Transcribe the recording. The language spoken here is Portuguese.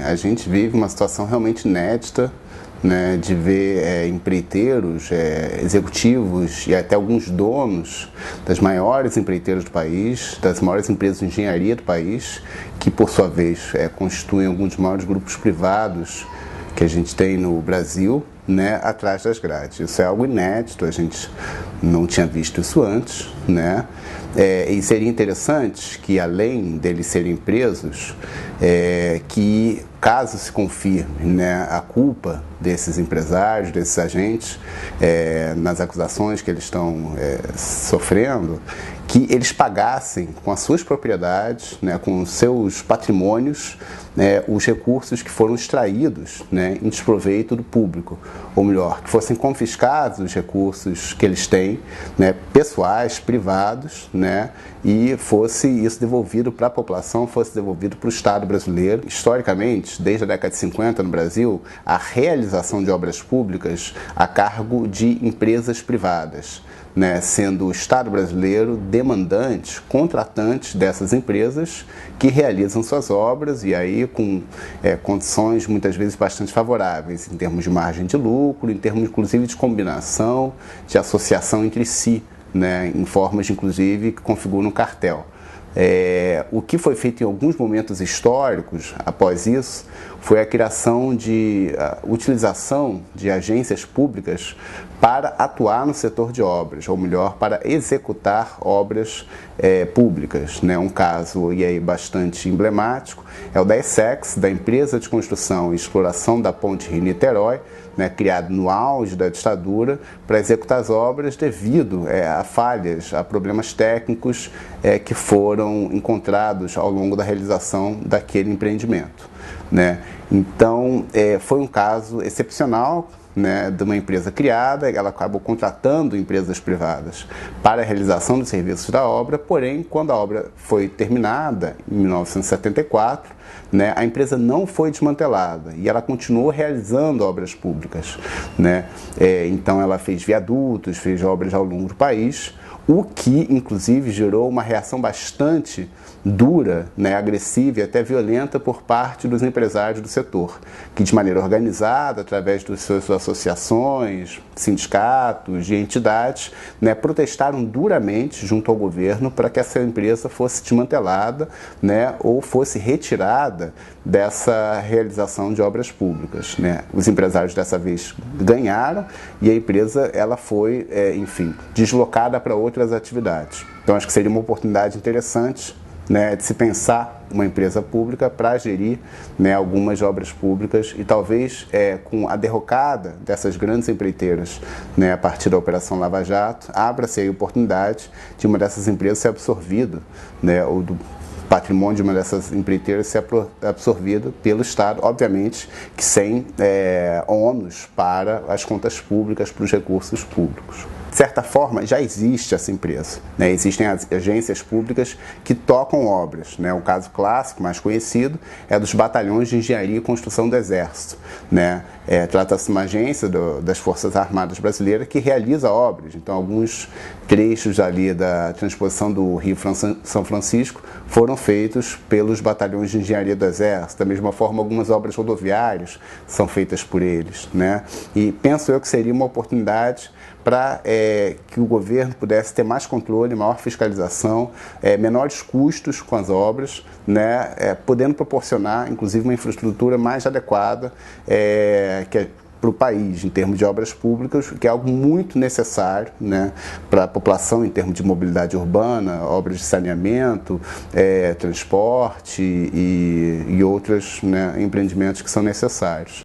a gente vive uma situação realmente inédita, né, de ver empreiteiros, executivos e até alguns donos das maiores empreiteiras do país, das maiores empresas de engenharia do país, que por sua vez constituem alguns dos maiores grupos privados que a gente tem no Brasil, né, atrás das grades. Isso é algo inédito, a gente não tinha visto isso antes, né? E seria interessante que, além deles serem presos, que caso se confirme, né, a culpa desses empresários, desses agentes, nas acusações que eles estão sofrendo, que eles pagassem com as suas propriedades, né, com os seus patrimônios, os recursos que foram extraídos, né, em desproveito do público. Ou melhor, que fossem confiscados os recursos que eles têm, né, pessoais, privados, né, e fosse isso devolvido para a população, fosse devolvido para o Estado brasileiro. Historicamente, desde a década de 50 no Brasil, a realização de obras públicas a cargo de empresas privadas, né, sendo o Estado brasileiro demandante, contratante dessas empresas que realizam suas obras e aí com condições muitas vezes bastante favoráveis em termos de margem de lucro, em termos inclusive de combinação, de associação entre si, né, em formas inclusive que configuram um cartel. O que foi feito em alguns momentos históricos após isso foi a criação a utilização de agências públicas para atuar no setor de obras, ou melhor, para executar obras públicas, né? Um caso e aí bastante emblemático é o da ESSEX, da Empresa de Construção e Exploração da Ponte Rio-Niterói, né, criado no auge da ditadura para executar as obras devido a falhas, a problemas técnicos que foram encontrados ao longo da realização daquele empreendimento, né? Então, foi um caso excepcional, né, de uma empresa criada, ela acabou contratando empresas privadas para a realização dos serviços da obra, porém, quando a obra foi terminada, em 1974, né, a empresa não foi desmantelada e ela continuou realizando obras públicas, né? Então, ela fez viadutos, fez obras ao longo do país, o que, inclusive, gerou uma reação bastante dura, né, agressiva e até violenta por parte dos empresários do setor, que de maneira organizada, através das suas associações, sindicatos e entidades, né, protestaram duramente junto ao governo para que essa empresa fosse desmantelada, né, ou fosse retirada dessa realização de obras públicas, né? Os empresários dessa vez ganharam e a empresa ela foi, enfim, deslocada para outras atividades. Então acho que seria uma oportunidade interessante, né, de se pensar uma empresa pública para gerir, né, algumas obras públicas e talvez com a derrocada dessas grandes empreiteiras, né, a partir da Operação Lava Jato, abra-se aí a oportunidade de uma dessas empresas ser absorvida, né, ou do patrimônio de uma dessas empreiteiras ser absorvido pelo Estado, obviamente que sem ônus para as contas públicas, para os recursos públicos. De certa forma, já existe essa empresa, né? Existem as agências públicas que tocam obras, né? O caso clássico, mais conhecido, é dos batalhões de engenharia e construção do Exército, né? Trata-se de uma agência das Forças Armadas Brasileiras que realiza obras. Então, alguns trechos ali da transposição do Rio São Francisco foram feitos pelos batalhões de engenharia do Exército. Da mesma forma, algumas obras rodoviárias são feitas por eles, né? E penso eu que seria uma oportunidade para que o governo pudesse ter mais controle, maior fiscalização, menores custos com as obras, né, podendo proporcionar, inclusive, uma infraestrutura mais adequada para o país, em termos de obras públicas, que é algo muito necessário, né, para a população, em termos de mobilidade urbana, obras de saneamento, transporte e outros, né, empreendimentos que são necessários.